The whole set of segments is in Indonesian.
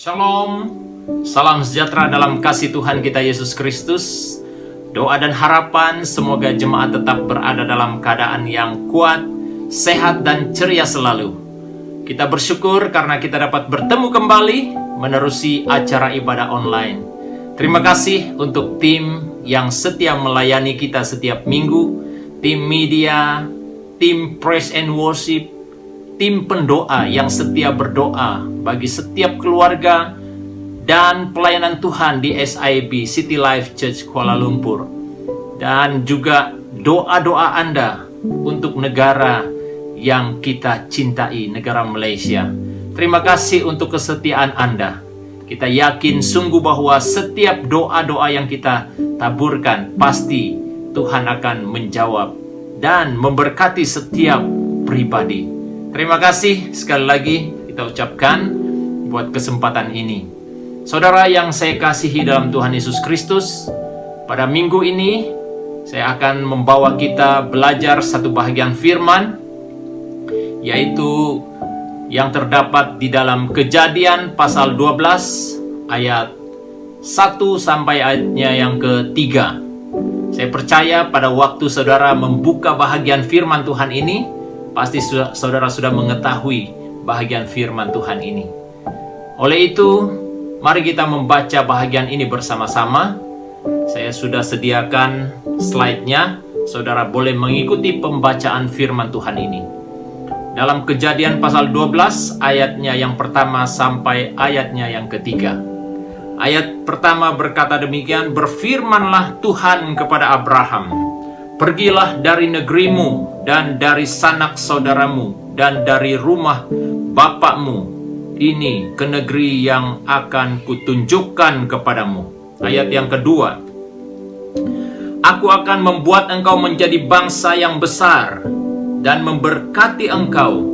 Shalom, salam sejahtera dalam kasih Tuhan kita Yesus Kristus. Doa dan harapan semoga jemaat tetap berada dalam keadaan yang kuat, sehat dan ceria selalu. Kita bersyukur karena kita dapat bertemu kembali menerusi acara ibadah online. Terima kasih untuk tim yang setia melayani kita setiap minggu, tim media, tim praise and worship, tim pendoa yang setia berdoa bagi setiap keluarga dan pelayanan Tuhan di SIB City Life Church Kuala Lumpur, dan juga doa-doa Anda untuk negara yang kita cintai, negara Malaysia. Terima kasih untuk kesetiaan Anda. Kita yakin sungguh bahwa setiap doa-doa yang kita taburkan pasti Tuhan akan menjawab dan memberkati setiap pribadi. Terima kasih sekali lagi kita ucapkan buat kesempatan ini. Saudara yang saya kasihi dalam Tuhan Yesus Kristus, pada minggu ini saya akan membawa kita belajar satu bahagian firman, yaitu yang terdapat di dalam Kejadian pasal 12 ayat 1 sampai ayatnya yang ketiga. Saya percaya pada waktu saudara membuka bahagian firman Tuhan ini, pasti saudara sudah mengetahui bahagian firman Tuhan ini. Oleh itu, mari kita membaca bahagian ini bersama-sama. Saya sudah sediakan slide-nya. Saudara boleh mengikuti pembacaan firman Tuhan ini. Dalam Kejadian pasal 12 ayatnya yang pertama sampai ayatnya yang ketiga. Ayat pertama berkata demikian, "Berfirmanlah Tuhan kepada Abraham, pergilah dari negerimu dan dari sanak saudaramu dan dari rumah bapakmu ini ke negeri yang akan kutunjukkan kepadamu." Ayat yang kedua, "Aku akan membuat engkau menjadi bangsa yang besar dan memberkati engkau,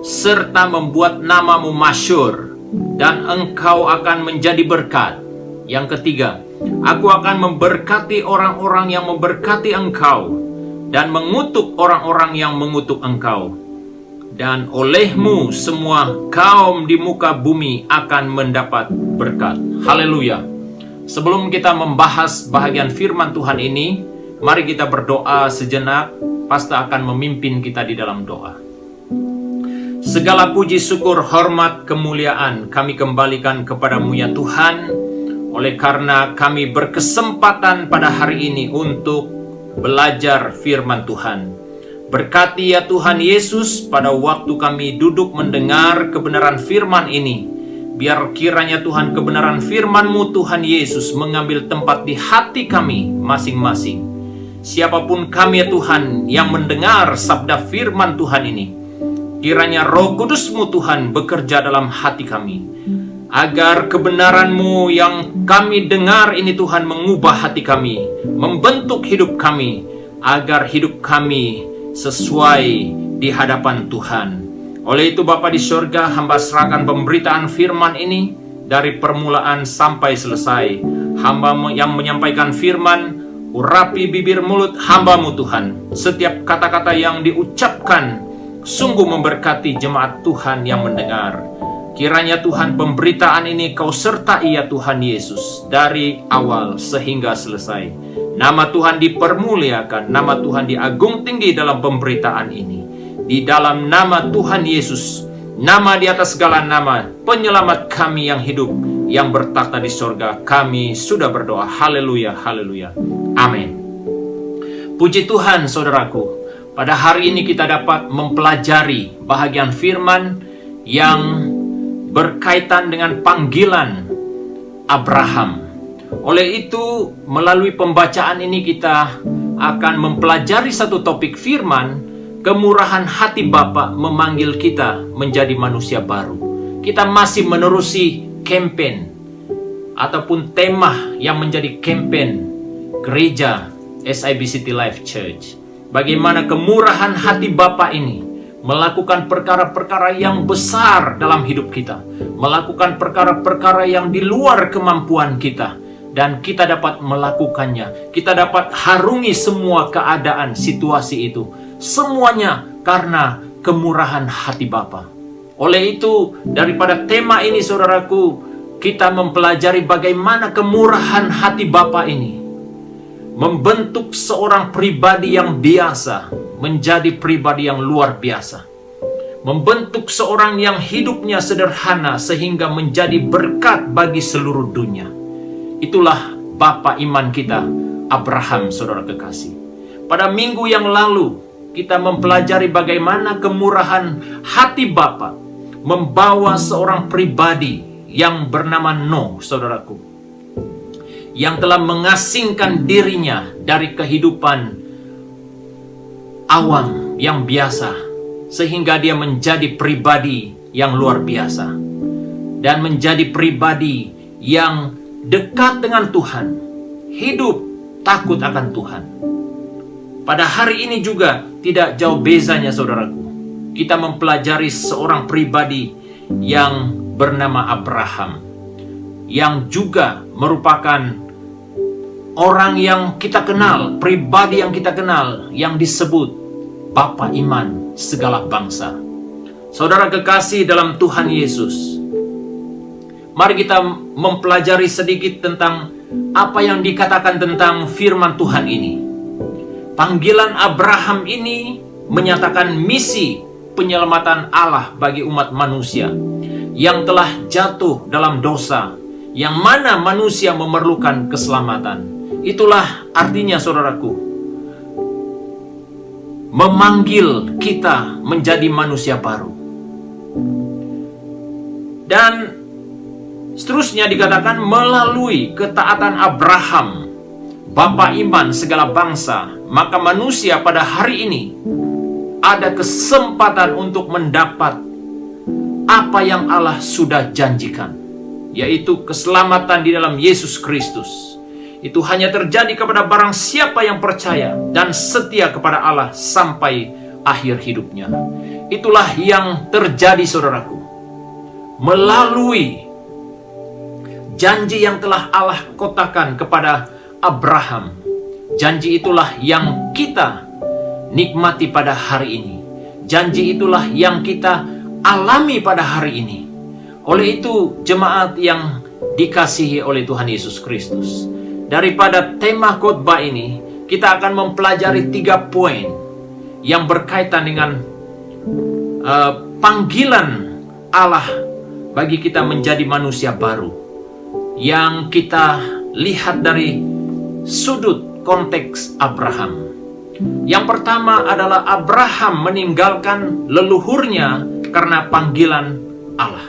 serta membuat namamu masyhur, dan engkau akan menjadi berkat." Yang ketiga, "Aku akan memberkati orang-orang yang memberkati engkau, dan mengutuk orang-orang yang mengutuk engkau. Dan olehmu semua kaum di muka bumi akan mendapat berkat." Haleluya. Sebelum kita membahas bahagian firman Tuhan ini, mari kita berdoa sejenak. Pastor akan memimpin kita di dalam doa. Segala puji, syukur, hormat, kemuliaan kami kembalikan kepadamu ya Tuhan, oleh karena kami berkesempatan pada hari ini untuk belajar firman Tuhan. Berkati ya Tuhan Yesus pada waktu kami duduk mendengar kebenaran firman ini. Biar kiranya Tuhan kebenaran firman-Mu Tuhan Yesus mengambil tempat di hati kami masing-masing. Siapapun kami ya Tuhan yang mendengar sabda firman Tuhan ini, kiranya Roh Kudus-Mu Tuhan bekerja dalam hati kami, agar kebenaran-Mu yang kami dengar ini Tuhan mengubah hati kami, membentuk hidup kami, agar hidup kami sesuai di hadapan Tuhan. Oleh itu Bapa di surga, hamba serahkan pemberitaan firman ini dari permulaan sampai selesai. Hamba yang menyampaikan firman, urapi bibir mulut hamba-Mu Tuhan. Setiap kata-kata yang diucapkan sungguh memberkati jemaat Tuhan yang mendengar. Kiranya Tuhan pemberitaan ini Kau sertai ya Tuhan Yesus, dari awal sehingga selesai. Nama Tuhan dipermuliakan, nama Tuhan diagung tinggi dalam pemberitaan ini. Di dalam nama Tuhan Yesus, nama di atas segala nama, penyelamat kami yang hidup, yang bertakhta di sorga, kami sudah berdoa. Haleluya, haleluya. Amin. Puji Tuhan saudaraku, pada hari ini kita dapat mempelajari bahagian firman yang berkaitan dengan panggilan Abraham. Oleh itu, melalui pembacaan ini kita akan mempelajari satu topik firman, kemurahan hati Bapa memanggil kita menjadi manusia baru. Kita masih menerusi campaign ataupun tema yang menjadi campaign gereja SIB City Life Church. Bagaimana kemurahan hati Bapa ini melakukan perkara-perkara yang besar dalam hidup kita, melakukan perkara-perkara yang di luar kemampuan kita, dan kita dapat melakukannya. Kita dapat harungi semua keadaan situasi itu, semuanya karena kemurahan hati Bapa. Oleh itu, daripada tema ini saudaraku, kita mempelajari bagaimana kemurahan hati Bapa ini membentuk seorang pribadi yang biasa menjadi pribadi yang luar biasa. Membentuk seorang yang hidupnya sederhana sehingga menjadi berkat bagi seluruh dunia. Itulah Bapa iman kita, Abraham, saudara kekasih. Pada minggu yang lalu, kita mempelajari bagaimana kemurahan hati Bapa membawa seorang pribadi yang bernama Noh, saudaraku, yang telah mengasingkan dirinya dari kehidupan awam yang biasa, sehingga dia menjadi pribadi yang luar biasa dan menjadi pribadi yang dekat dengan Tuhan, hidup takut akan Tuhan. Pada hari ini juga tidak jauh bezanya, saudaraku, kita mempelajari seorang pribadi yang bernama Abraham, yang juga merupakan orang yang kita kenal, pribadi yang kita kenal, yang disebut Bapa iman segala bangsa. Saudara kekasih dalam Tuhan Yesus, mari kita mempelajari sedikit tentang apa yang dikatakan tentang firman Tuhan ini. Panggilan Abraham ini menyatakan misi penyelamatan Allah bagi umat manusia yang telah jatuh dalam dosa, yang mana manusia memerlukan keselamatan. Itulah artinya, saudaraku, memanggil kita menjadi manusia baru. Dan seterusnya dikatakan melalui ketaatan Abraham, Bapa iman segala bangsa, maka manusia pada hari ini ada kesempatan untuk mendapat apa yang Allah sudah janjikan, yaitu keselamatan di dalam Yesus Kristus. Itu hanya terjadi kepada barang siapa yang percaya dan setia kepada Allah sampai akhir hidupnya. Itulah yang terjadi, saudaraku, melalui janji yang telah Allah kotakan kepada Abraham. Janji itulah yang kita nikmati pada hari ini. Janji itulah yang kita alami pada hari ini. Oleh itu, jemaat yang dikasihi oleh Tuhan Yesus Kristus, daripada tema khotbah ini, kita akan mempelajari 3 poin yang berkaitan dengan panggilan Allah bagi kita menjadi manusia baru, yang kita lihat dari sudut konteks Abraham. Yang pertama adalah Abraham meninggalkan leluhurnya karena panggilan Allah.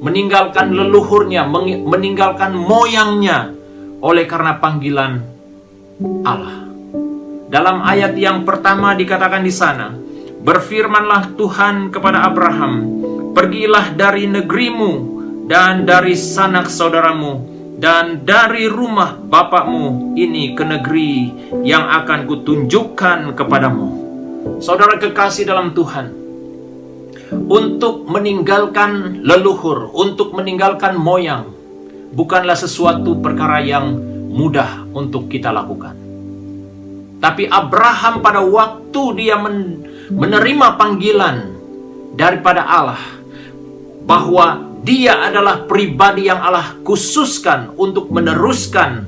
Meninggalkan leluhurnya, meninggalkan moyangnya oleh karena panggilan Allah. Dalam ayat yang pertama dikatakan di sana, berfirmanlah Tuhan kepada Abraham, pergilah dari negerimu dan dari sanak saudaramu dan dari rumah bapakmu ini ke negeri yang akan kutunjukkan kepadamu. Saudara kekasih dalam Tuhan, untuk meninggalkan leluhur, untuk meninggalkan moyang, bukanlah sesuatu perkara yang mudah untuk kita lakukan. Tapi Abraham pada waktu dia menerima panggilan daripada Allah, bahwa dia adalah pribadi yang Allah khususkan untuk meneruskan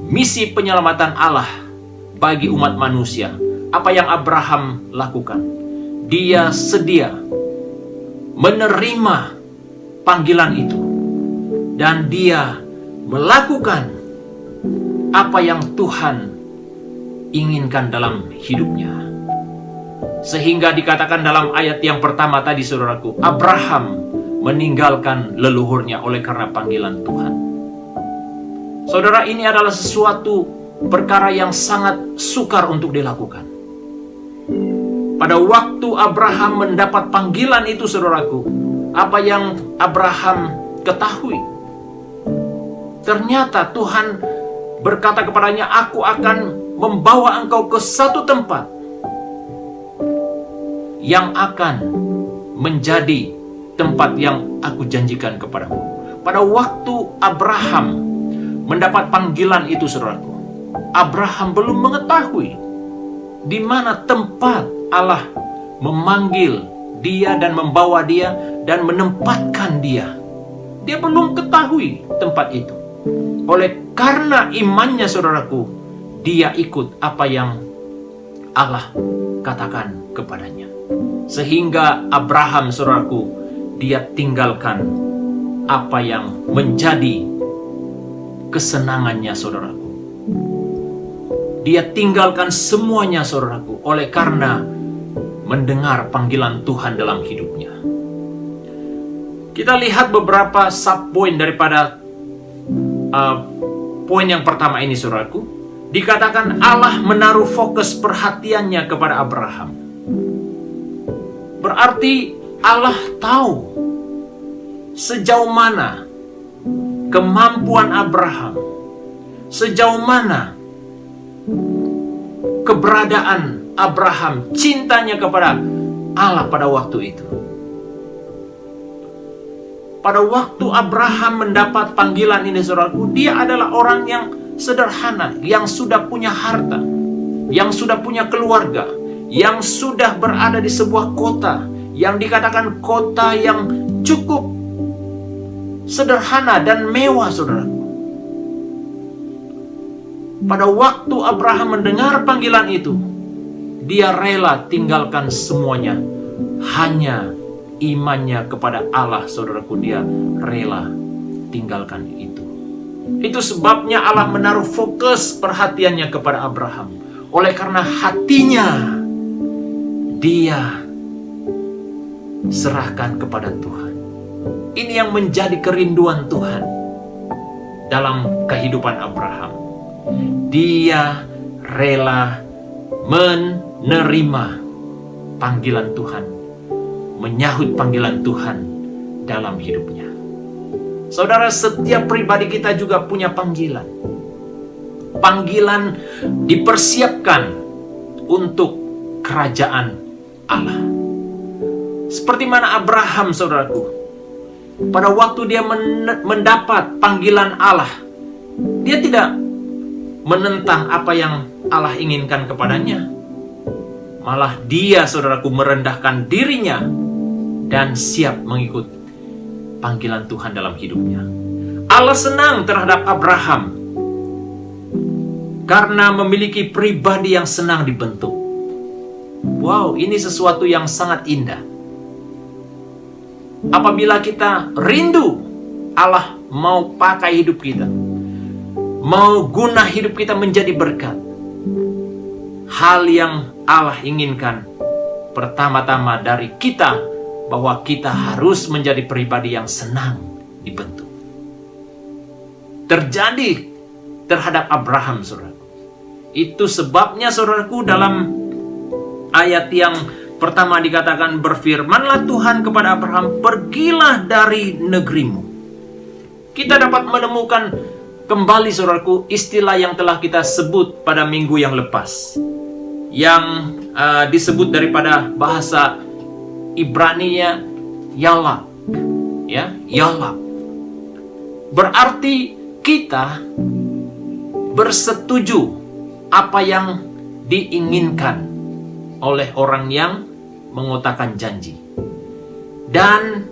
misi penyelamatan Allah bagi umat manusia. Apa yang Abraham lakukan? Dia sedia menerima panggilan itu, dan dia melakukan apa yang Tuhan inginkan dalam hidupnya. Sehingga dikatakan dalam ayat yang pertama tadi, saudaraku, Abraham meninggalkan leluhurnya oleh karena panggilan Tuhan. Saudara, ini adalah sesuatu perkara yang sangat sukar untuk dilakukan. Pada waktu Abraham mendapat panggilan itu, saudaraku, apa yang Abraham ketahui? Ternyata Tuhan berkata kepadanya, aku akan membawa engkau ke satu tempat yang akan menjadi tempat yang aku janjikan kepadamu. Pada waktu Abraham mendapat panggilan itu, saudaraku, Abraham belum mengetahui di mana tempat Allah memanggil dia dan membawa dia dan menempatkan dia Dia belum ketahui tempat itu. Oleh karena imannya, saudaraku, dia ikut apa yang Allah katakan kepadanya. Sehingga Abraham, saudaraku, dia tinggalkan apa yang menjadi kesenangannya, saudaraku. Dia tinggalkan semuanya, saudaraku, oleh karena mendengar panggilan Tuhan dalam hidupnya. Kita lihat beberapa subpoin daripada poin yang pertama ini, saudaraku. Dikatakan Allah menaruh fokus perhatiannya kepada Abraham. Berarti Allah tahu sejauh mana kemampuan Abraham, sejauh mana keberadaan Abraham, cintanya kepada Allah pada waktu itu. Pada waktu Abraham mendapat panggilan ini, saudaraku, dia adalah orang yang sederhana, yang sudah punya harta, yang sudah punya keluarga, yang sudah berada di sebuah kota, yang dikatakan kota yang cukup sederhana dan mewah, saudaraku. Pada waktu Abraham mendengar panggilan itu, dia rela tinggalkan semuanya. Hanya imannya kepada Allah, saudaraku, dia rela tinggalkan itu. Itu sebabnya Allah menaruh fokus perhatiannya kepada Abraham. Oleh karena hatinya dia serahkan kepada Tuhan. Ini yang menjadi kerinduan Tuhan dalam kehidupan Abraham. Dia rela menerima panggilan Tuhan, menyahut panggilan Tuhan dalam hidupnya. Saudara, setiap pribadi kita juga punya panggilan. Panggilan dipersiapkan untuk kerajaan Allah. Seperti mana Abraham, saudaraku, pada waktu dia mendapat panggilan Allah, dia tidak menentang apa yang Allah inginkan kepadanya. Malah dia, saudaraku, merendahkan dirinya dan siap mengikut panggilan Tuhan dalam hidupnya. Allah senang terhadap Abraham karena memiliki pribadi yang senang dibentuk. Wow, ini sesuatu yang sangat indah. Apabila kita rindu Allah mau pakai hidup kita, mau guna hidup kita menjadi berkat, hal yang Allah inginkan pertama-tama dari kita, bahwa kita harus menjadi pribadi yang senang dibentuk. Terjadi terhadap Abraham, saudara. Itu sebabnya, saudaraku, dalam ayat yang pertama dikatakan, berfirmanlah Tuhan kepada Abraham, pergilah dari negerimu. Kita dapat menemukan kembali, saudaraku, istilah yang telah kita sebut pada minggu yang lepas, yang disebut daripada bahasa Ibrani-nya Yalak, ya, Yalak. Berarti kita bersetuju apa yang diinginkan oleh orang yang mengutarakan janji. Dan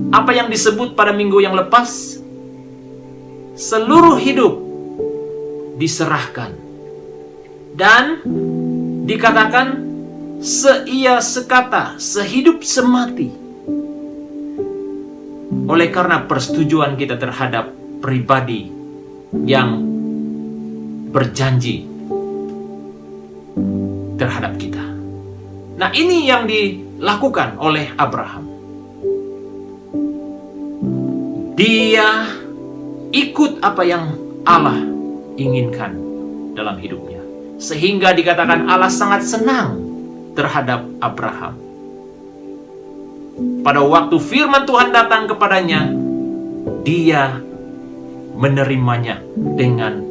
apa yang disebut pada minggu yang lepas, seluruh hidup diserahkan dan dikatakan seia sekata, sehidup semati. Oleh karena persetujuan kita terhadap pribadi yang berjanji terhadap kita. Nah, ini yang dilakukan oleh Abraham. Dia ikut apa yang Allah inginkan dalam hidupnya. Sehingga dikatakan Allah sangat senang terhadap Abraham. Pada waktu firman Tuhan datang kepadanya, dia menerimanya dengan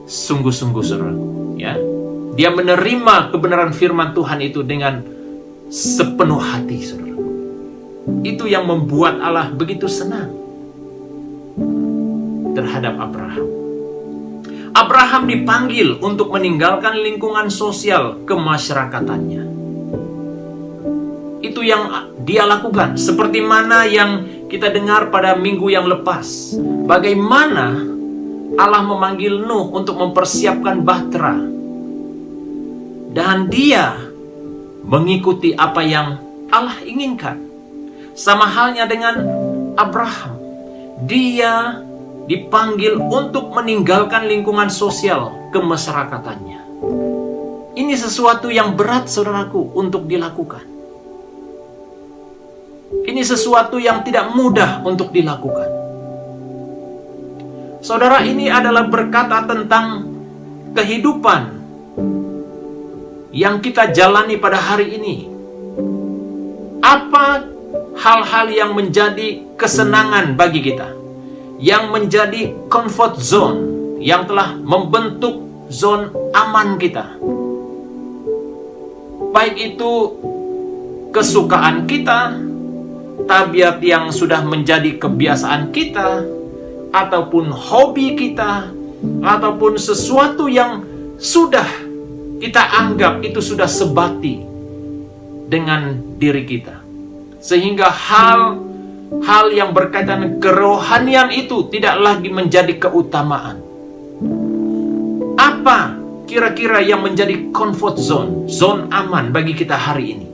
sungguh-sungguh, saudara. Ya, dia menerima kebenaran firman Tuhan itu dengan sepenuh hati, saudara. Itu yang membuat Allah begitu senang terhadap Abraham. Abraham dipanggil untuk meninggalkan lingkungan sosial kemasyarakatannya. itu yang dia lakukan. Seperti mana yang kita dengar pada minggu yang lepas. Bagaimana Allah memanggil Nuh untuk mempersiapkan bahtera. Dan dia mengikuti apa yang Allah inginkan. Sama halnya dengan Abraham. Dia dipanggil untuk meninggalkan lingkungan sosial kemasyrakatannya. Ini sesuatu yang berat, saudaraku, untuk dilakukan. Ini sesuatu yang tidak mudah untuk dilakukan. Saudara, ini adalah berkata tentang kehidupan yang kita jalani pada hari ini. Apa hal-hal yang menjadi kesenangan bagi kita, yang menjadi comfort zone, yang telah membentuk zona aman kita, baik itu kesukaan kita, tabiat yang sudah menjadi kebiasaan kita, ataupun hobi kita, ataupun sesuatu yang sudah kita anggap itu sudah sebati dengan diri kita. Sehingga hal yang berkaitan kerohanian itu tidak lagi menjadi keutamaan. Apa kira-kira yang menjadi comfort zone, zona aman bagi kita hari ini?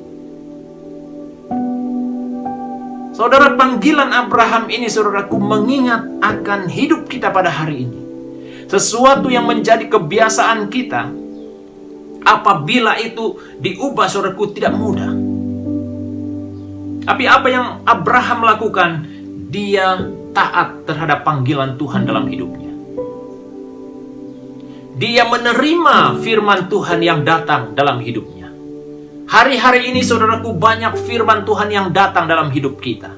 Saudara, panggilan Abraham ini, saudaraku, mengingat akan hidup kita pada hari ini. Sesuatu yang menjadi kebiasaan kita, apabila itu diubah, saudaraku, tidak mudah. Tapi apa yang Abraham lakukan? Dia taat terhadap panggilan Tuhan dalam hidupnya. Dia menerima firman Tuhan yang datang dalam hidupnya. Hari-hari ini, saudaraku, banyak firman Tuhan yang datang dalam hidup kita.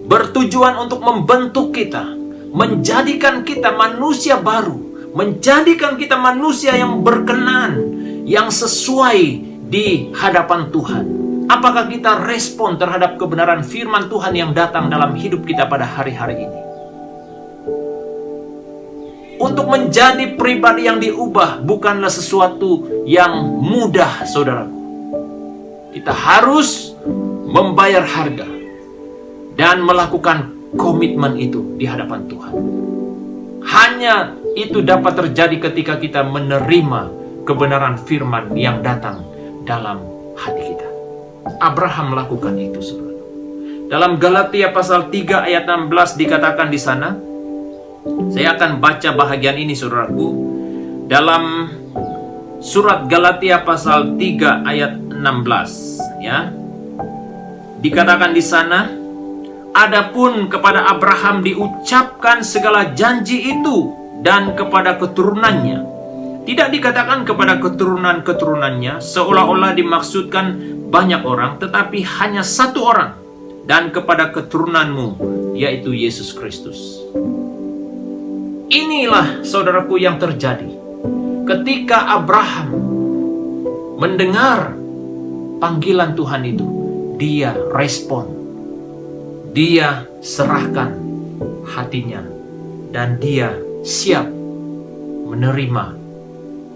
Bertujuan untuk membentuk kita, menjadikan kita manusia baru, menjadikan kita manusia yang berkenan, yang sesuai di hadapan Tuhan. Apakah kita respon terhadap kebenaran firman Tuhan yang datang dalam hidup kita pada hari-hari ini? Untuk menjadi pribadi yang diubah bukanlah sesuatu yang mudah, saudaraku. Kita harus membayar harga dan melakukan komitmen itu di hadapan Tuhan. Hanya itu dapat terjadi ketika kita menerima kebenaran firman yang datang dalam hati kita. Abraham melakukan itu, saudara. Dalam Galatia pasal 3 ayat 16 dikatakan di sana, saya akan baca bahagian ini, saudaraku. Dalam surat Galatia pasal 3 ayat 16, ya. Dikatakan di sana, adapun kepada Abraham diucapkan segala janji itu dan kepada keturunannya. Tidak dikatakan kepada keturunan-keturunannya seolah-olah dimaksudkan banyak orang, tetapi hanya satu orang, dan kepada keturunanmu, yaitu Yesus Kristus. Inilah, saudaraku, yang terjadi ketika Abraham mendengar panggilan Tuhan itu. Dia respon, dia serahkan hatinya, dan dia siap menerima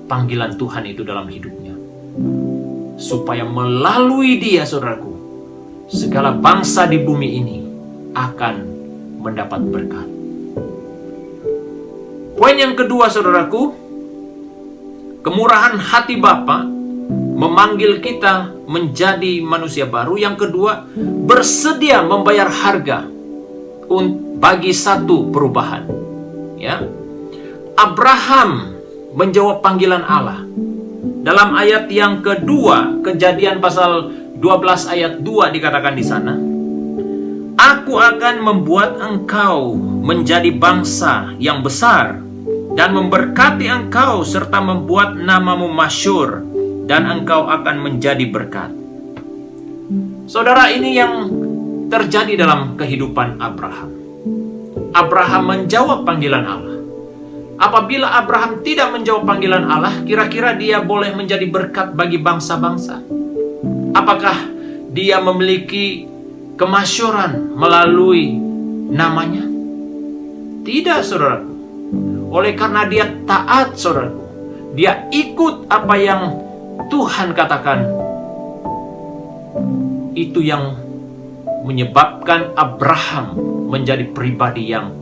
panggilan Tuhan itu dalam hidupnya. Supaya melalui dia, saudaraku, segala bangsa di bumi ini akan mendapat berkat. Poin yang kedua, saudaraku, kemurahan hati Bapa memanggil kita menjadi manusia baru. Yang kedua, bersedia membayar harga bagi satu perubahan. Ya, Abraham menjawab panggilan Allah. Dalam ayat yang kedua, Kejadian pasal 12 ayat 2 dikatakan di sana, Aku akan membuat engkau menjadi bangsa yang besar dan memberkati engkau serta membuat namamu masyhur dan engkau akan menjadi berkat. Saudara, ini yang terjadi dalam kehidupan Abraham. Abraham menjawab panggilan Allah. Apabila Abraham tidak menjawab panggilan Allah, kira-kira dia boleh menjadi berkat bagi bangsa-bangsa? Apakah dia memiliki kemasyhuran melalui namanya? Tidak, saudaraku. Oleh karena dia taat, saudaraku, dia ikut apa yang Tuhan katakan, itu yang menyebabkan Abraham menjadi pribadi yang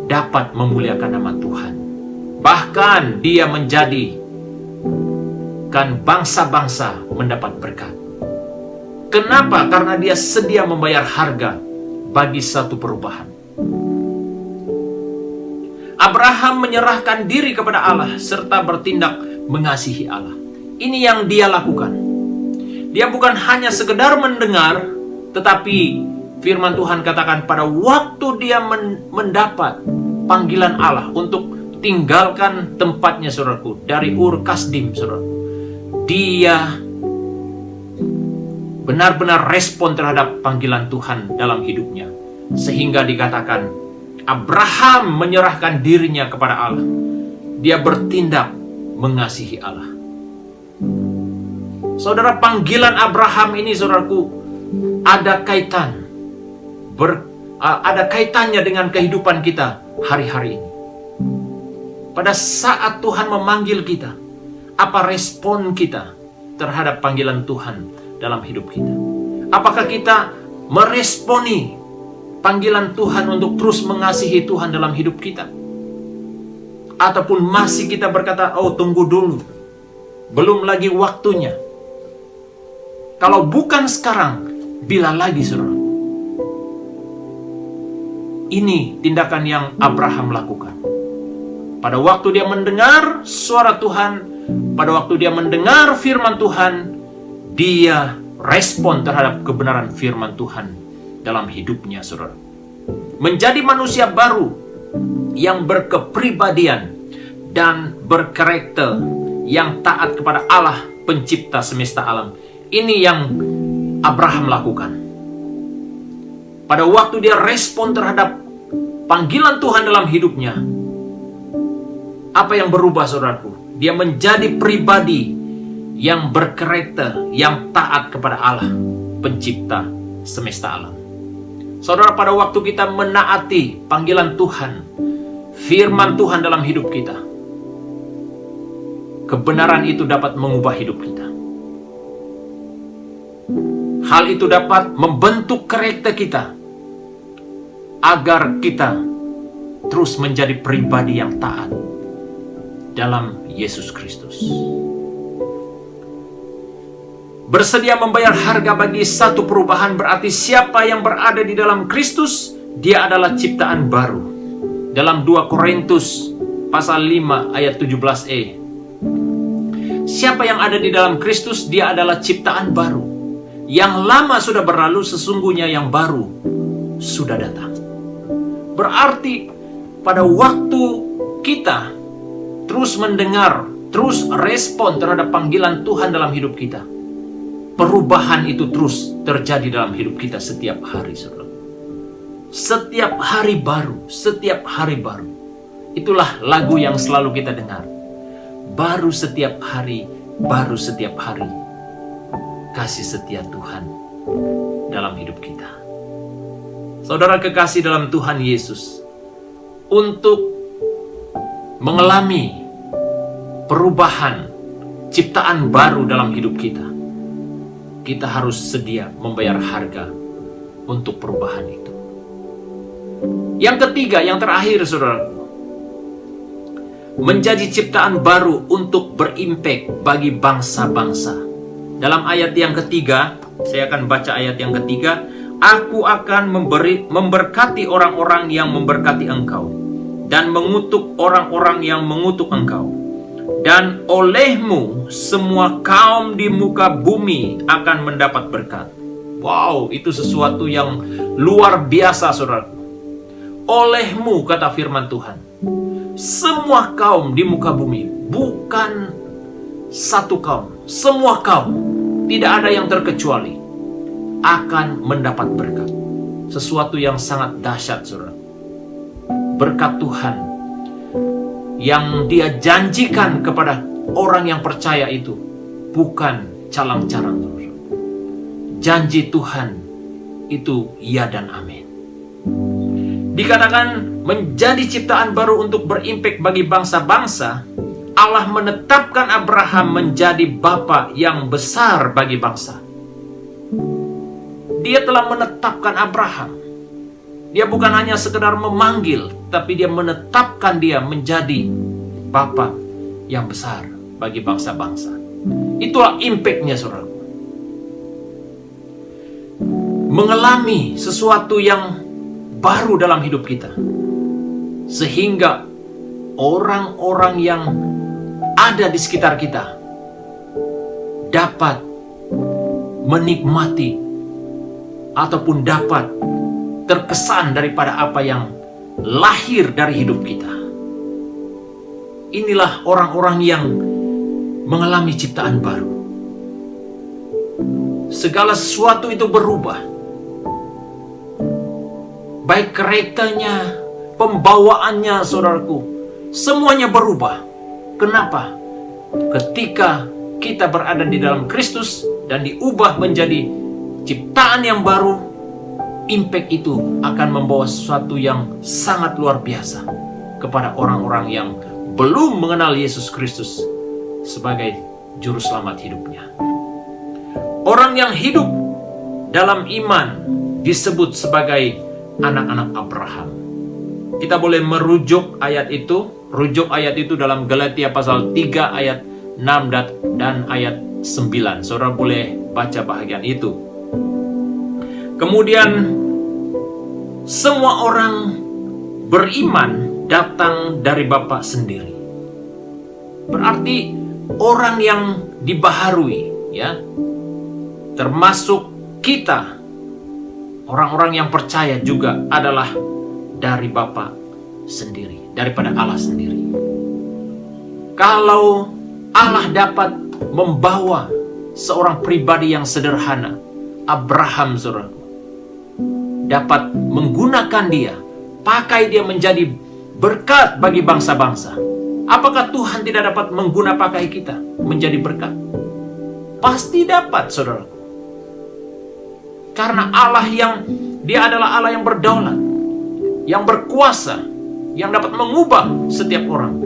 dapat memuliakan nama Tuhan. Bahkan dia menjadikan bangsa-bangsa mendapat berkat. Kenapa? Karena dia sedia membayar harga bagi satu perubahan. Abraham menyerahkan diri kepada Allah serta bertindak mengasihi Allah. Ini yang dia lakukan. Dia bukan hanya sekedar mendengar, tetapi firman Tuhan katakan pada waktu dia mendapat panggilan Allah untuk tinggalkan tempatnya, saudaraku, dari Ur Kasdim, saudaraku, dia benar-benar respon terhadap panggilan Tuhan dalam hidupnya. Sehingga dikatakan Abraham menyerahkan dirinya kepada Allah. Dia bertindak mengasihi Allah. Saudara, panggilan Abraham ini, saudaraku, ada kaitannya dengan kehidupan kita hari-hari ini. Pada saat Tuhan memanggil kita, apa respon kita terhadap panggilan Tuhan dalam hidup kita? Apakah kita meresponi panggilan Tuhan untuk terus mengasihi Tuhan dalam hidup kita? Ataupun masih kita berkata, oh tunggu dulu, belum lagi waktunya. Kalau bukan sekarang, bila lagi, saudara? Ini tindakan yang Abraham lakukan. Pada waktu dia mendengar suara Tuhan, pada waktu dia mendengar firman Tuhan, dia respon terhadap kebenaran firman Tuhan dalam hidupnya, saudara. Menjadi manusia baru yang berkepribadian dan berkarakter, yang taat kepada Allah, pencipta semesta alam. Ini yang Abraham lakukan. Pada waktu dia respon terhadap panggilan Tuhan dalam hidupnya, apa yang berubah, saudaraku? Dia menjadi pribadi yang berkarakter, yang taat kepada Allah, pencipta semesta alam. Saudara, pada waktu kita menaati panggilan Tuhan, firman Tuhan dalam hidup kita, kebenaran itu dapat mengubah hidup kita. Hal itu dapat membentuk karakter kita agar kita terus menjadi pribadi yang taat dalam Yesus Kristus. Bersedia membayar harga bagi satu perubahan berarti siapa yang berada di dalam Kristus, dia adalah ciptaan baru. Dalam 2 Korintus pasal 5 ayat 17e. Siapa yang ada di dalam Kristus, dia adalah ciptaan baru. Yang lama sudah berlalu, sesungguhnya yang baru sudah datang. Berarti pada waktu kita terus mendengar, terus respon terhadap panggilan Tuhan dalam hidup kita, perubahan itu terus terjadi dalam hidup kita setiap hari, saudara. Setiap hari baru, setiap hari baru. Itulah lagu yang selalu kita dengar. Baru setiap hari, baru setiap hari. Kasih setia Tuhan dalam hidup kita. Saudara kekasih dalam Tuhan Yesus, untuk mengalami perubahan, ciptaan baru dalam hidup kita, kita harus sedia membayar harga untuk perubahan itu. Yang ketiga, yang terakhir, saudaraku, menjadi ciptaan baru untuk berimpact bagi bangsa-bangsa. Dalam ayat yang ketiga, saya akan baca ayat yang ketiga. Aku akan memberkati orang-orang yang memberkati engkau, dan mengutuk orang-orang yang mengutuk engkau. Dan olehmu semua kaum di muka bumi akan mendapat berkat. Wow, itu sesuatu yang luar biasa, saudara. Olehmu, kata firman Tuhan, semua kaum di muka bumi, bukan satu kaum, semua kaum, tidak ada yang terkecuali, akan mendapat berkat. Sesuatu yang sangat dahsyat, saudara. Berkat Tuhan yang dia janjikan kepada orang yang percaya itu bukan calang-calang. Janji Tuhan itu ya dan amin. Dikatakan menjadi ciptaan baru untuk berimpact bagi bangsa-bangsa. Allah menetapkan Abraham menjadi bapa yang besar bagi bangsa. Dia telah menetapkan Abraham. Dia bukan hanya sekedar memanggil, tapi dia menetapkan dia menjadi bapa yang besar bagi bangsa-bangsa. Itulah impact-nya, saudara. Mengalami sesuatu yang baru dalam hidup kita, sehingga orang-orang yang ada di sekitar kita dapat menikmati ataupun dapat terkesan daripada apa yang lahir dari hidup kita. Inilah orang-orang yang mengalami ciptaan baru. Segala sesuatu itu berubah. Baik karakternya, pembawaannya, saudaraku, semuanya berubah. Kenapa? Ketika kita berada di dalam Kristus dan diubah menjadi ciptaan yang baru, impact itu akan membawa sesuatu yang sangat luar biasa kepada orang-orang yang belum mengenal Yesus Kristus sebagai juru selamat hidupnya. Orang yang hidup dalam iman disebut sebagai anak-anak Abraham. Kita boleh merujuk ayat itu. Rujuk ayat itu dalam Galatia pasal 3 ayat 6 dan ayat 9. Saudara boleh baca bahagian itu. Kemudian semua orang beriman datang dari Bapa sendiri. Berarti orang yang dibaharui, ya, termasuk kita, orang-orang yang percaya juga adalah dari Bapa sendiri, daripada Allah sendiri. Kalau Allah dapat membawa seorang pribadi yang sederhana, Abraham, saudaraku, dapat menggunakan dia, pakai dia menjadi berkat bagi bangsa-bangsa. Apakah Tuhan tidak dapat pakai kita menjadi berkat? Pasti dapat, saudara. Karena Dia adalah Allah yang berdaulat, yang berkuasa, yang dapat mengubah setiap orang,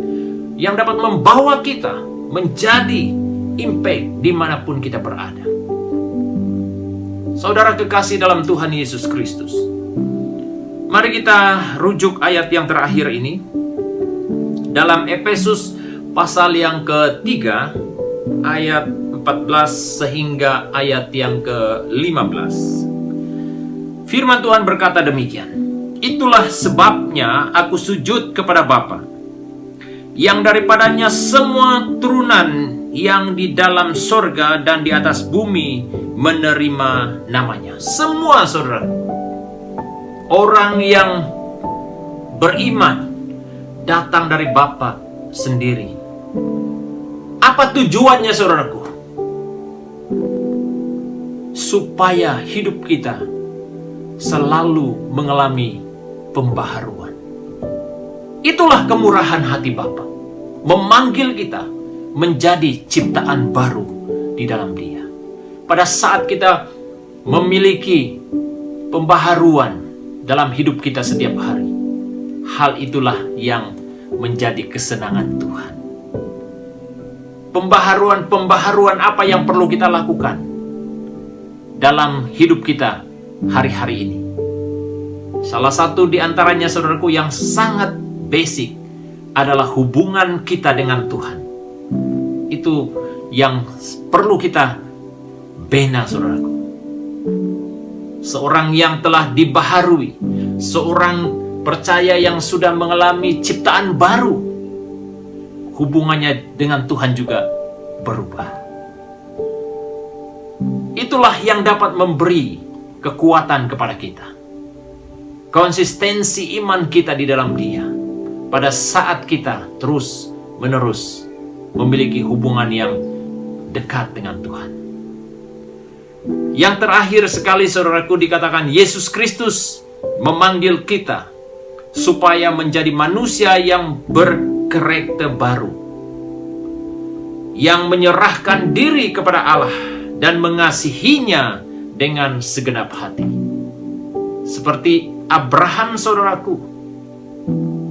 yang dapat membawa kita menjadi impact dimanapun kita berada. Saudara kekasih dalam Tuhan Yesus Kristus, mari kita rujuk ayat yang terakhir ini dalam Efesus pasal yang ketiga ayat 14 sehingga ayat yang ke-15. Firman Tuhan berkata demikian, "Itulah sebabnya aku sujud kepada Bapa, yang daripadanya semua turunan yang di dalam sorga dan di atas bumi menerima namanya." Semua, saudara, orang yang beriman datang dari Bapa sendiri. Apa tujuannya, saudaraku? Supaya hidup kita selalu mengalami pembaharuan. Itulah kemurahan hati Bapa, memanggil kita menjadi ciptaan baru di dalam Dia. Pada saat kita memiliki pembaharuan dalam hidup kita setiap hari, hal itulah yang menjadi kesenangan Tuhan. Pembaharuan apa yang perlu kita lakukan dalam hidup kita hari-hari ini? Salah satu di antaranya, saudaraku, yang sangat basic adalah hubungan kita dengan Tuhan. Itu yang perlu kita bina, saudaraku. Seorang yang telah dibaharui, seorang percaya yang sudah mengalami ciptaan baru, hubungannya dengan Tuhan juga berubah. Itulah yang dapat memberi kekuatan kepada kita, konsistensi iman kita di dalam Dia pada saat kita terus menerus memiliki hubungan yang dekat dengan Tuhan. Yang terakhir sekali, saudaraku, dikatakan Yesus Kristus memanggil kita supaya menjadi manusia yang berkarakter baru, yang menyerahkan diri kepada Allah dan mengasihinya dengan segenap hati. Seperti Abraham, saudaraku,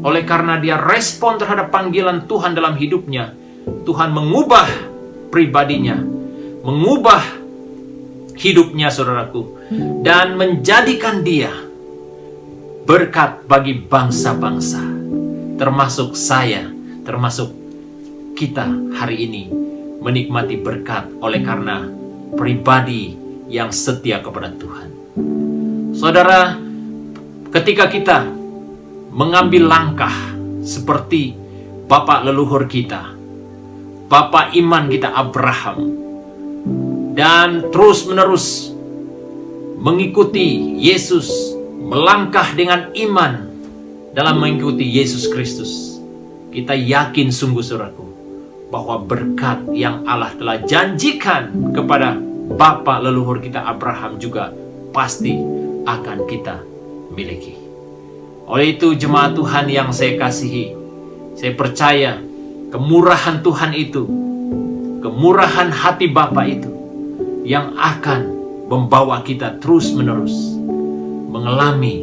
oleh karena dia respon terhadap panggilan Tuhan dalam hidupnya, Tuhan mengubah pribadinya, mengubah hidupnya saudaraku, dan menjadikan dia berkat bagi bangsa-bangsa, termasuk saya, termasuk kita hari ini menikmati berkat oleh karena pribadi yang setia kepada Tuhan. Saudara, ketika kita mengambil langkah seperti bapak leluhur kita, bapak iman kita Abraham, dan terus-menerus mengikuti Yesus, melangkah dengan iman dalam mengikuti Yesus Kristus, kita yakin sungguh saudaraku bahwa berkat yang Allah telah janjikan kepada bapak leluhur kita Abraham juga pasti akan kita miliki. Oleh itu jemaat Tuhan yang saya kasihi, saya percaya kemurahan Tuhan itu, kemurahan hati Bapa itu yang akan membawa kita terus-menerus mengalami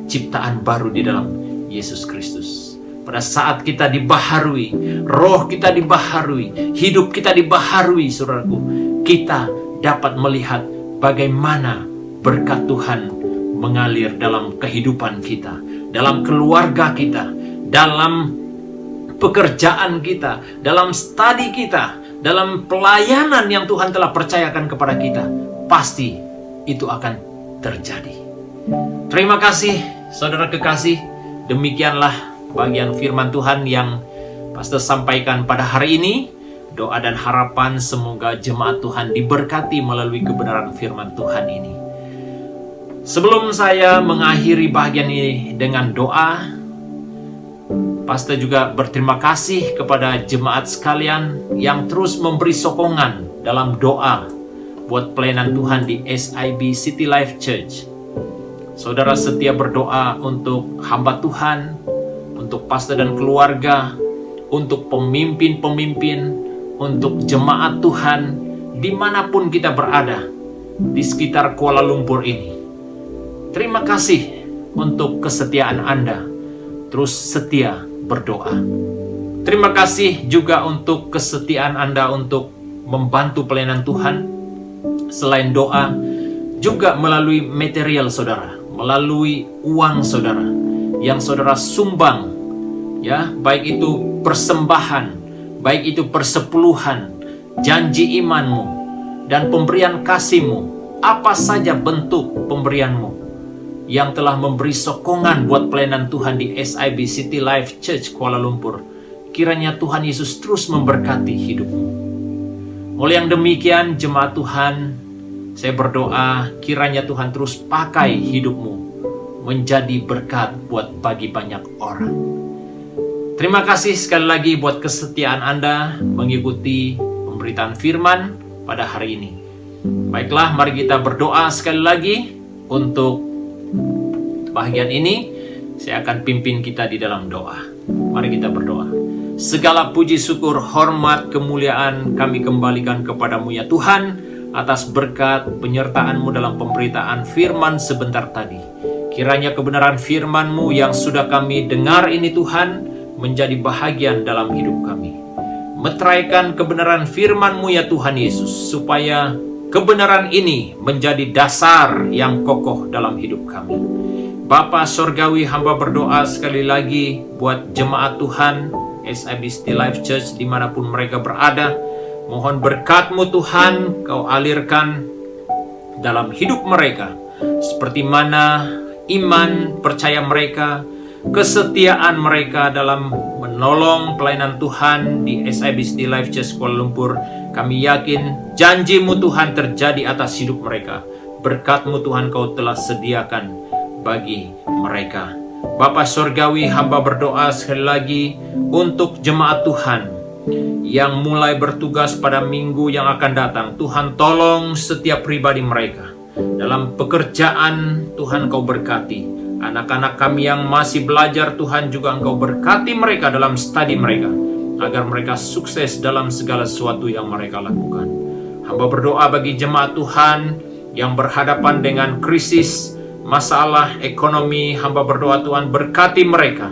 ciptaan baru di dalam Yesus Kristus. Pada saat kita dibaharui, roh kita dibaharui, hidup kita dibaharui, saudaraku, kita dapat melihat bagaimana berkat Tuhan mengalir dalam kehidupan kita, dalam keluarga kita, dalam pekerjaan kita, dalam studi kita, dalam pelayanan yang Tuhan telah percayakan kepada kita. Pasti itu akan terjadi. Terima kasih saudara kekasih. Demikianlah bagian firman Tuhan yang pastor sampaikan pada hari ini. Doa dan harapan semoga jemaat Tuhan diberkati melalui kebenaran firman Tuhan ini. Sebelum saya mengakhiri bagian ini dengan doa, pastor juga berterima kasih kepada jemaat sekalian yang terus memberi sokongan dalam doa buat pelayanan Tuhan di SIB City Life Church. Saudara setia berdoa untuk hamba Tuhan, untuk pastor dan keluarga, untuk pemimpin-pemimpin, untuk jemaat Tuhan dimanapun kita berada di sekitar Kuala Lumpur ini. Terima kasih untuk kesetiaan Anda, terus setia berdoa. Terima kasih juga untuk kesetiaan Anda untuk membantu pelayanan Tuhan. Selain doa, juga melalui material saudara, melalui uang saudara yang saudara sumbang, ya, baik itu persembahan, baik itu persepuluhan, janji imanmu, dan pemberian kasihmu, apa saja bentuk pemberianmu yang telah memberi sokongan buat pelayanan Tuhan di SIB City Life Church Kuala Lumpur. Kiranya Tuhan Yesus terus memberkati hidupmu. Oleh yang demikian jemaat Tuhan, saya berdoa kiranya Tuhan terus pakai hidupmu menjadi berkat buat bagi banyak orang. Terima kasih sekali lagi buat kesetiaan Anda mengikuti pemberitaan firman pada hari ini. Baiklah, mari kita berdoa sekali lagi. Untuk bagian ini saya akan pimpin kita di dalam doa. Mari kita berdoa. Segala puji syukur, hormat, kemuliaan kami kembalikan kepadamu ya Tuhan, atas berkat penyertaan-Mu dalam pemberitaan firman sebentar tadi. Kiranya kebenaran firman-Mu yang sudah kami dengar ini Tuhan menjadi bahagian dalam hidup kami. Meteraikan kebenaran firman-Mu ya Tuhan Yesus, supaya kebenaran ini menjadi dasar yang kokoh dalam hidup kami. Bapa Sorgawi, hamba berdoa sekali lagi buat jemaat Tuhan SIB City Life Church dimanapun mereka berada. Mohon berkat-Mu Tuhan Kau alirkan dalam hidup mereka, seperti mana iman percaya mereka, kesetiaan mereka dalam menolong pelayanan Tuhan di SIB City Life Church Kuala Lumpur. Kami yakin janji-Mu Tuhan terjadi atas hidup mereka. Berkat-Mu Tuhan Kau telah sediakan bagi mereka. Bapa Sorgawi, hamba berdoa sekali lagi untuk jemaat Tuhan yang mulai bertugas pada minggu yang akan datang. Tuhan tolong setiap pribadi mereka. Dalam pekerjaan Tuhan Kau berkati. Anak-anak kami yang masih belajar Tuhan juga Engkau berkati mereka dalam studi mereka, agar mereka sukses dalam segala sesuatu yang mereka lakukan. Hamba berdoa bagi jemaat Tuhan yang berhadapan dengan krisis, masalah ekonomi. Hamba berdoa Tuhan berkati mereka.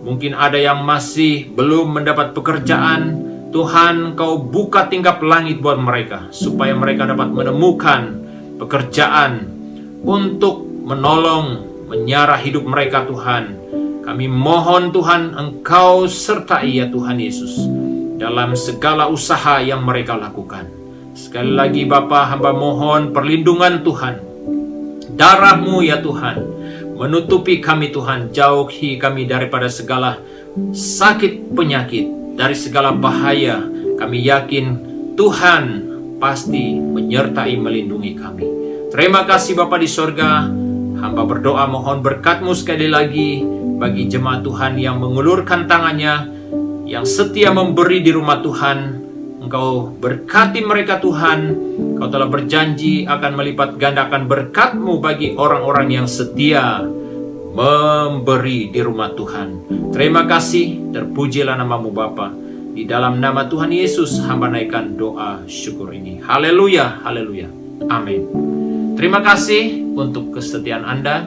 Mungkin ada yang masih belum mendapat pekerjaan. Tuhan Kau buka tingkap langit buat mereka, supaya mereka dapat menemukan pekerjaan, untuk menolong, menyarah hidup mereka Tuhan. Kami mohon Tuhan, Engkau sertai ya Tuhan Yesus dalam segala usaha yang mereka lakukan. Sekali lagi Bapa, hamba mohon perlindungan Tuhan, darah-Mu ya Tuhan, menutupi kami Tuhan, jauhi kami daripada segala sakit penyakit, dari segala bahaya. Kami yakin Tuhan pasti menyertai melindungi kami. Terima kasih Bapa di sorga. Hamba berdoa mohon berkat-Mu sekali lagi bagi jemaat Tuhan yang mengulurkan tangannya, yang setia memberi di rumah Tuhan. Engkau berkati mereka Tuhan. Engkau telah berjanji akan melipat gandakan berkat-Mu bagi orang-orang yang setia memberi di rumah Tuhan. Terima kasih, terpujilah nama-Mu Bapa. Di dalam nama Tuhan Yesus hamba naikkan doa syukur ini. Haleluya, haleluya, amin. Terima kasih untuk kesetiaan Anda.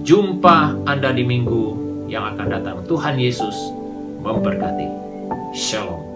Jumpa Anda di minggu yang akan datang. Tuhan Yesus memberkati. Shalom.